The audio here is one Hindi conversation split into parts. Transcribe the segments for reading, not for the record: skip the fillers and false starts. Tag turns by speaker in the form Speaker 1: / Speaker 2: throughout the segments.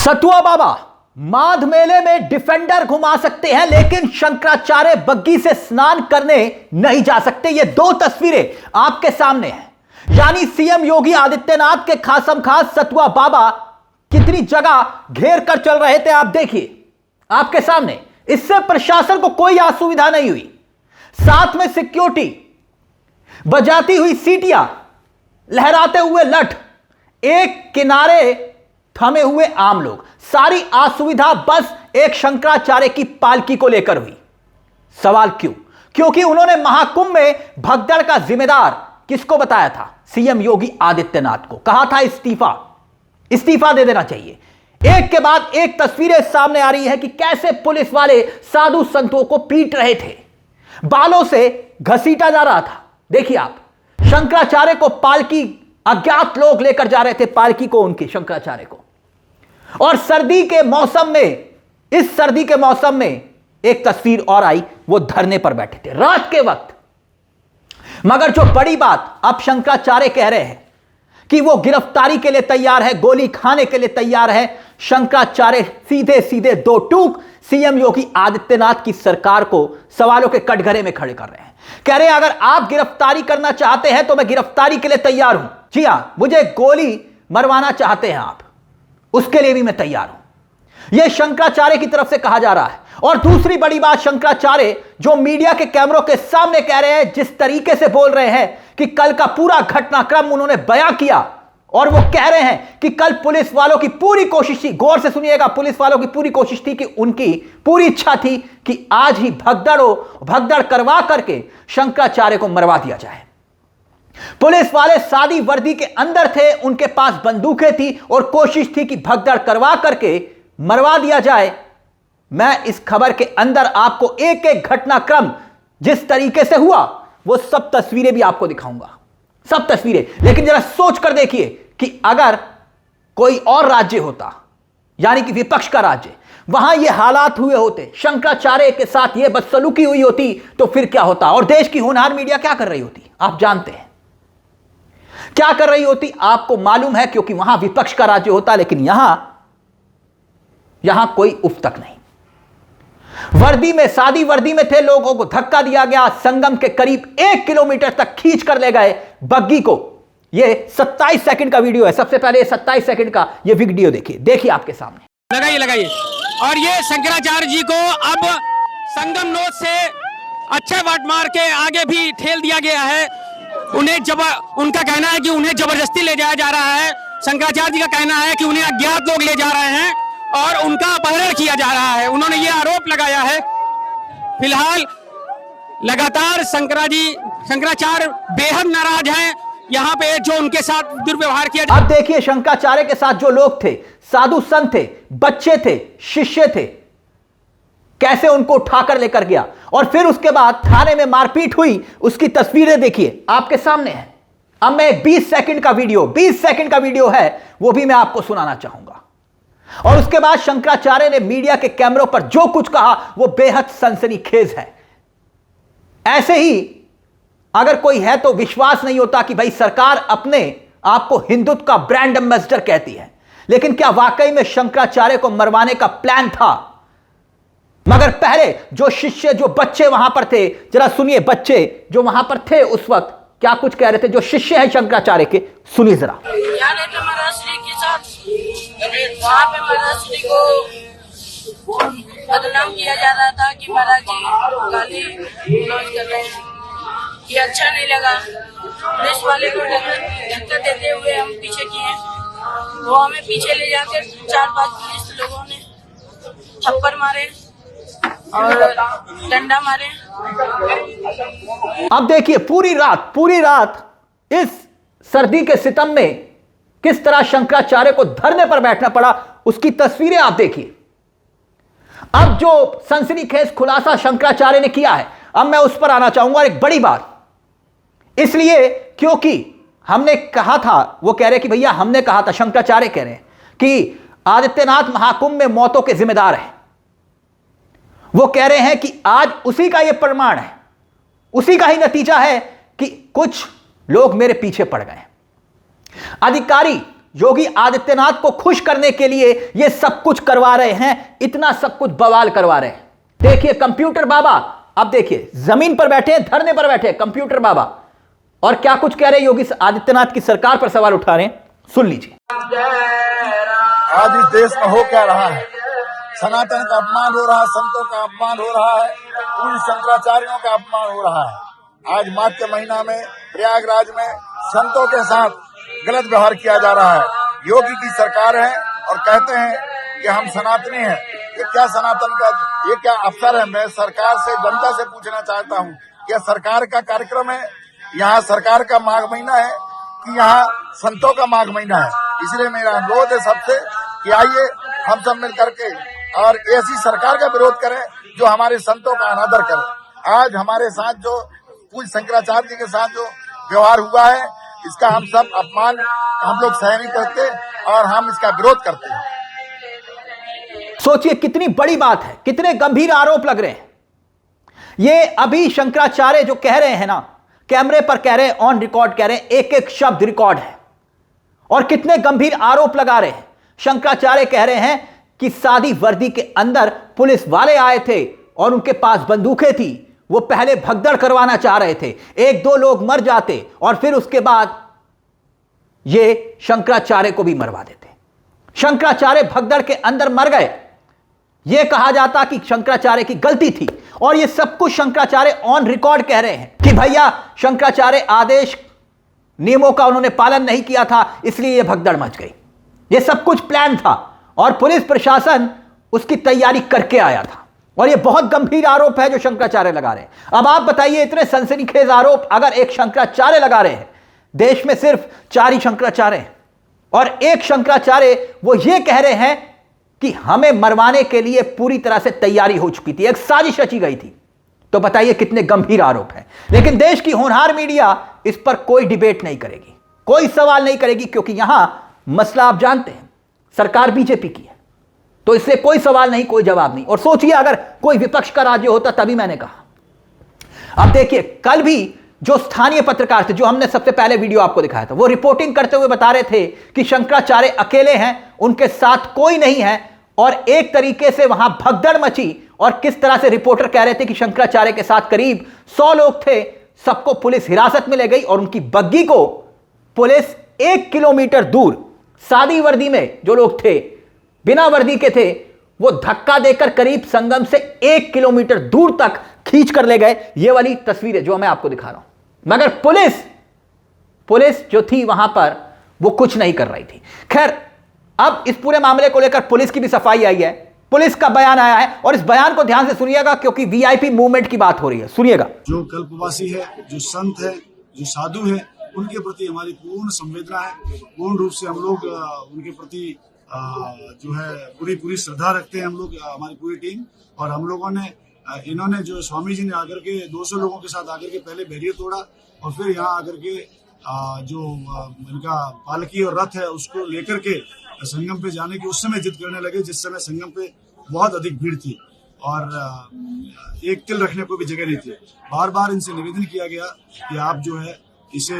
Speaker 1: सतुआ बाबा माध मेले में डिफेंडर घुमा सकते हैं, लेकिन शंकराचार्य बग्गी से स्नान करने नहीं जा सकते। ये दो तस्वीरें आपके सामने हैं। यानी सीएम योगी आदित्यनाथ के खासम खास सतुआ बाबा कितनी जगह घेर कर चल रहे थे, आप देखिए आपके सामने। इससे प्रशासन को कोई असुविधा नहीं हुई। साथ में सिक्योरिटी, बजाती हुई सीटियां, लहराते हुए लठ, एक किनारे थमे हुए आम लोग, सारी असुविधा बस एक शंकराचार्य की पालकी को लेकर हुई। सवाल क्यों? क्योंकि उन्होंने महाकुंभ में भगदड़ का जिम्मेदार किसको बताया था? सीएम योगी आदित्यनाथ को। कहा था इस्तीफा दे देना चाहिए। एक के बाद एक तस्वीरें सामने आ रही है कि कैसे पुलिस वाले साधु संतों को पीट रहे थे, बालों से घसीटा जा रहा था। देखिए आप, शंकराचार्य को पालकी, अज्ञात लोग लेकर जा रहे थे पालकी को, उनके शंकराचार्य को। और सर्दी के मौसम में, इस सर्दी के मौसम में एक तस्वीर और आई, वो धरने पर बैठे थे रात के वक्त। मगर जो बड़ी बात अब शंकराचार्य कह रहे हैं कि वो गिरफ्तारी के लिए तैयार है, गोली खाने के लिए तैयार है। शंकराचार्य सीधे सीधे दो टूक सीएम योगी आदित्यनाथ की सरकार को सवालों के कटघरे में खड़े कर रहे हैं। कह रहे हैं अगर आप गिरफ्तारी करना चाहते हैं तो मैं गिरफ्तारी के लिए तैयार हूं। जी हां, मुझे गोली मरवाना चाहते हैं आप, उसके लिए भी मैं तैयार हूं। यह शंकराचार्य की तरफ से कहा जा रहा है। और दूसरी बड़ी बात, शंकराचार्य जो मीडिया के कैमरों के सामने कह रहे हैं, जिस तरीके से बोल रहे हैं कि कल का पूरा घटनाक्रम उन्होंने बयां किया, और वो कह रहे हैं कि कल पुलिस वालों की पूरी कोशिश थी, गौर से सुनिएगा, पुलिस वालों की पूरी कोशिश थी कि उनकी पूरी इच्छा थी कि आज ही भगदड़ करवा करके शंकराचार्य को मरवा दिया जाए। पुलिस वाले सादी वर्दी के अंदर थे, उनके पास बंदूकें थी और कोशिश थी कि भगदड़ करवा करके मरवा दिया जाए। मैं इस खबर के अंदर आपको एक एक घटनाक्रम जिस तरीके से हुआ वो सब तस्वीरें भी आपको दिखाऊंगा, सब तस्वीरें। लेकिन जरा सोच कर देखिए कि अगर कोई और राज्य होता, यानी कि विपक्ष का राज्य, वहां ये हालात हुए होते, शंकराचार्य के साथ ये बदसलूकी हुई होती, तो फिर क्या होता? और देश की होनहार मीडिया क्या कर रही होती? आप जानते हैं क्या कर रही होती, आपको मालूम है, क्योंकि वहां विपक्ष का राज्य होता। लेकिन यहां कोई उफ तक नहीं। वर्दी में, सादी वर्दी में थे, लोगों को धक्का दिया गया, संगम के करीब 1 किलोमीटर तक खींच कर ले गए बग्गी को। यह 27 सेकंड का वीडियो है। सबसे पहले 27 सेकंड का यह वीडियो देखिए आपके सामने।
Speaker 2: लगाइए। और ये शंकराचार्य जी को अब संगम नोद से अच्छे वाट मार के आगे भी ठेल दिया गया है। उनका कहना है कि उन्हें जबरदस्ती ले जाया जा रहा है। शंकराचार्य जी का कहना है कि उन्हें अज्ञात लोग ले जा रहे हैं और उनका अपहरण किया जा रहा है। उन्होंने ये आरोप लगाया है। फिलहाल लगातार शंकराचार्य बेहद नाराज हैं यहाँ पे जो उनके साथ दुर्व्यवहार किया।
Speaker 1: अब देखिए शंकराचार्य के साथ जो लोग थे, साधु संत थे, बच्चे थे, शिष्य थे, कैसे उनको उठाकर लेकर गया। और फिर उसके बाद थाने में मारपीट हुई, उसकी तस्वीरें देखिए आपके सामने है। अब मैं 20 सेकंड का वीडियो है, वो भी मैं आपको सुनाना चाहूंगा। और उसके बाद शंकराचार्य ने मीडिया के कैमरों पर जो कुछ कहा वो बेहद सनसनीखेज है। ऐसे ही अगर कोई है तो विश्वास नहीं होता कि भाई सरकार अपने आप को हिंदुत्व का ब्रांड एम्बेसडर कहती है। लेकिन क्या वाकई में शंकराचार्य को मरवाने का प्लान था? मगर पहले जो शिष्य, जो बच्चे वहां पर थे, जरा सुनिए, बच्चे जो वहां पर थे उस वक्त क्या कुछ कह रहे थे, जो शिष्य हैं शंकराचार्य के, सुनिए जरा।
Speaker 3: वहाँ पे महाराज श्री को बदनाम किया जा रहा था कि महाराज जी गाली गलौज कर रहे हैं। ये अच्छा नहीं लगा। पुलिस वाले को धक्का देते हुए हम पीछे किए। वो हमें पीछे ले जाकर 4-5 पुलिस लोगों ने थप्पड़ मारे और डंडा मारे।
Speaker 1: अब देखिए पूरी रात इस सर्दी के सितम में किस तरह शंकराचार्य को धरने पर बैठना पड़ा, उसकी तस्वीरें आप देखिए। अब जो सनसनीखेज खुलासा शंकराचार्य ने किया है, अब मैं उस पर आना चाहूंगा। एक बड़ी बात इसलिए क्योंकि हमने कहा था, वो कह रहे कि भैया हमने कहा था, शंकराचार्य कह रहे हैं कि आदित्यनाथ महाकुंभ में मौतों के जिम्मेदार हैं। वो कह रहे हैं कि आज उसी का यह प्रमाण है, उसी का ही नतीजा है कि कुछ लोग मेरे पीछे पड़ गए। अधिकारी योगी आदित्यनाथ को खुश करने के लिए ये सब कुछ करवा रहे हैं, इतना सब कुछ बवाल करवा रहे हैं। देखिए कंप्यूटर बाबा, अब देखिए जमीन पर बैठे हैं, धरने पर बैठे हैं कंप्यूटर बाबा, और क्या कुछ कह रहे हैं, योगी आदित्यनाथ की सरकार पर सवाल उठा रहे हैं। सुन लीजिए।
Speaker 4: आज इस देश में हो क्या रहा है? सनातन का अपमान हो रहा है, संतों का अपमान हो रहा है, उन शंकराचार्यों का अपमान हो रहा है। आज माघ के महीना में प्रयागराज में संतों के साथ गलत व्यवहार किया जा रहा है। योगी की सरकार है और कहते हैं कि हम सनातनी हैं। ये क्या सनातन का, ये क्या अवसर है? मैं सरकार से, जनता से पूछना चाहता हूँ, क्या सरकार का कार्यक्रम है? यहाँ सरकार का माघ महीना है कि यहाँ संतों का माघ महीना है? इसलिए मेरा अनुरोध है सबसे कि आइए हम सब मिल करके और ऐसी सरकार का विरोध करें जो हमारे संतों का अनादर करे। आज हमारे साथ जो पूज्य शंकराचार्य जी के साथ जो व्यवहार हुआ है, इसका हम सब अपमान हम लोग सह नहीं करते और हम इसका विरोध करते हैं।
Speaker 1: सोचिए कितनी बड़ी बात है, कितने गंभीर आरोप लग रहे हैं। ये अभी शंकराचार्य जो कह रहे हैं ना, कैमरे पर कह रहे हैं, ऑन रिकॉर्ड कह रहे हैं, एक एक शब्द रिकॉर्ड है, और कितने गंभीर आरोप लगा रहे हैं। शंकराचार्य कह रहे हैं कि सादी वर्दी के अंदर पुलिस वाले आए थे और उनके पास बंदूकें थी, वो पहले भगदड़ करवाना चाह रहे थे, एक दो लोग मर जाते और फिर उसके बाद ये शंकराचार्य को भी मरवा देते। शंकराचार्य भगदड़ के अंदर मर गए, यह कहा जाता कि शंकराचार्य की गलती थी, और यह सब कुछ शंकराचार्य ऑन रिकॉर्ड कह रहे हैं कि भैया शंकराचार्य आदेश नियमों का उन्होंने पालन नहीं किया था, इसलिए यह भगदड़ मच गई। यह सब कुछ प्लान था और पुलिस प्रशासन उसकी तैयारी करके आया था, और यह बहुत गंभीर आरोप है जो शंकराचार्य लगा रहे हैं। अब आप बताइए, इतने सनसनीखेज आरोप अगर एक शंकराचार्य लगा रहे हैं, देश में सिर्फ 4 ही शंकराचार्य हैं, और एक शंकराचार्य वो ये कह रहे हैं कि हमें मरवाने के लिए पूरी तरह से तैयारी हो चुकी थी, एक साजिश रची गई थी, तो बताइए कितने गंभीर आरोप हैं। लेकिन देश की होनहार मीडिया इस पर कोई डिबेट नहीं करेगी, कोई सवाल नहीं करेगी, क्योंकि यहां मसला आप जानते हैं, सरकार बीजेपी की है, तो इससे कोई सवाल नहीं, कोई जवाब नहीं। और सोचिए अगर कोई विपक्ष का राज्य होता, तभी मैंने कहा। अब देखिए, कल भी जो स्थानीय पत्रकार थे, जो हमने सबसे पहले वीडियो आपको दिखाया था, वो रिपोर्टिंग करते हुए बता रहे थे कि शंकराचार्य अकेले हैं, उनके साथ कोई नहीं है, और एक तरीके से वहां भगदड़ मची। और किस तरह से रिपोर्टर कह रहे थे कि शंकराचार्य के साथ करीब 100 लोग थे, सबको पुलिस हिरासत में ले गई, और उनकी बग्गी को पुलिस 1 किलोमीटर दूर, सादी वर्दी में जो लोग थे, बिना वर्दी के थे, वो धक्का देकर करीब संगम से 1 किलोमीटर दूर तक खींच कर ले गए। ये वाली तस्वीरें जो मैं आपको दिखा रहा हूं, मगर पुलिस जो थी वहां पर, वो कुछ नहीं कर रही थी। खैर, अब इस पूरे मामले को लेकर पुलिस की भी सफाई आई है, पुलिस का बयान आया है, और इस बयान को ध्यान से सुनिएगा क्योंकि वीआईपी मूवमेंट की बात हो रही है। सुनिएगा।
Speaker 5: जो कल्पवासी है, जो संत है, जो साधु है, उनके प्रति हमारी पूर्ण संवेदना है। पूर्ण रूप से हम लोग उनके प्रति जो है पूरी श्रद्धा रखते हैं, हम लोग, हमारी पूरी टीम। और हम लोगों ने, इन्होंने जो स्वामी जी ने आकर के 200 लोगों के साथ आकर के पहले बैरियर तोड़ा, और फिर यहाँ आकर के जो इनका पालकी और रथ है उसको लेकर के संगम पे जाने की उस समय जिद करने लगे, जिस समय संगम पे बहुत अधिक भीड़ थी और एक तिल रखने को भी जगह नहीं थी। बार बार इनसे निवेदन किया गया कि आप जो है इसे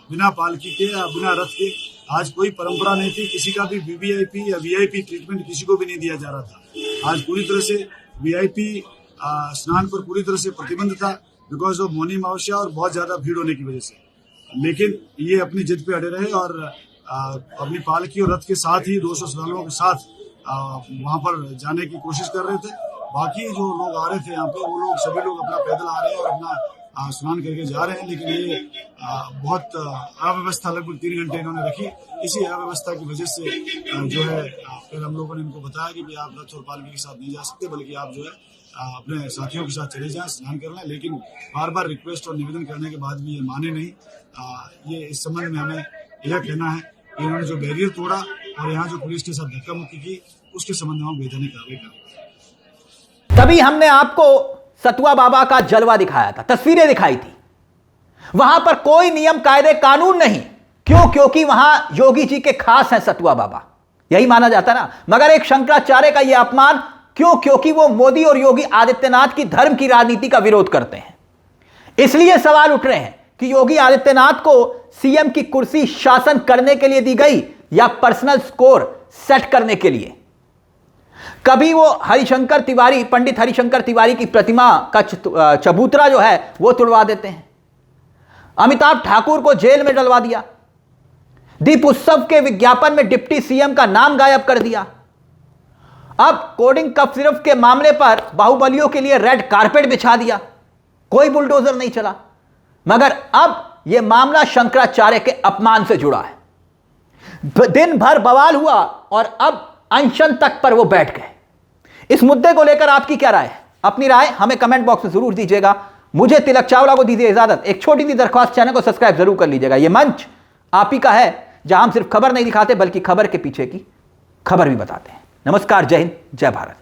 Speaker 5: बिना पालकी के या बिना रथ के, आज कोई परंपरा नहीं थी, किसी का भी वीवीआईपी या वीआईपी ट्रीटमेंट किसी को भी नहीं दिया जा रहा था। आज पूरी तरह से वीआईपी स्नान पर पूरी तरह से प्रतिबंध था, बिकॉज ऑफ मौनी अमावस्या और बहुत ज्यादा भीड़ होने की वजह से। लेकिन ये अपनी जिद पे अड़े रहे और अपनी पालकी और रथ के साथ ही 200 श्रद्धालुओं के साथ वहां पर जाने की कोशिश कर रहे थे। बाकी जो लोग आ रहे थे यहाँ पे, वो लोग सभी लोग अपना पैदल आ रहे हैं और अपना स्नान करके जा रहे हैं। लेकिन ये बहुत अव्यवस्था लगभग 3 घंटे इन्होंने रखी। इसी अव्यवस्था की वजह से जो है फिर हम लोगों ने इनको बताया कि भाई आप रथ और पालकी के साथ नहीं जा सकते, बल्कि आप जो है अपने साथियों के साथ चले जाएं, स्नान कर लें। लेकिन बार बार रिक्वेस्ट और निवेदन करने के बाद भी ये माने नहीं। ये इस संबंध में हमें यह कहना है कि इन्होंने जो बैरियर तोड़ा और यहाँ जो पुलिस के साथ धक्का मुक्की की, उसके संबंध में हम वैधानिक कार्रवाई करेंगे।
Speaker 1: तभी हमने आपको सतुआ बाबा का जलवा दिखाया था, तस्वीरें दिखाई थी। वहां पर कोई नियम कायदे कानून नहीं। क्यों? क्योंकि वहां योगी जी के खास हैं सतुआ बाबा, यही माना जाता ना। मगर एक शंकराचार्य का यह अपमान क्यों? क्योंकि वो मोदी और योगी आदित्यनाथ की धर्म की राजनीति का विरोध करते हैं। इसलिए सवाल उठ रहे हैं कि योगी आदित्यनाथ को सीएम की कुर्सी शासन करने के लिए दी गई या पर्सनल स्कोर सेट करने के लिए? कभी वो हरिशंकर तिवारी, पंडित हरिशंकर तिवारी की प्रतिमा का चबूतरा जो है वो तुड़वा देते हैं। अमिताभ ठाकुर को जेल में डलवा दिया। दीप उत्सव के विज्ञापन में डिप्टी सीएम का नाम गायब कर दिया। अब कोडिंग कफ सिरफ के मामले पर बाहुबलियों के लिए रेड कारपेट बिछा दिया, कोई बुलडोजर नहीं चला। मगर अब यह मामला शंकराचार्य के अपमान से जुड़ा है। दिन भर बवाल हुआ और अब अनशन तक पर वो बैठ गए। इस मुद्दे को लेकर आपकी क्या राय है? अपनी राय हमें कमेंट बॉक्स में जरूर दीजिएगा। मुझे तिलक चावला को दीजिए इजाजत। एक छोटी सी दरख्वास्त, चैनल को सब्सक्राइब जरूर कर लीजिएगा। यह मंच आप ही का है जहां हम सिर्फ खबर नहीं दिखाते बल्कि खबर के पीछे की खबर भी बताते हैं। नमस्कार, जय हिंद, जय भारत।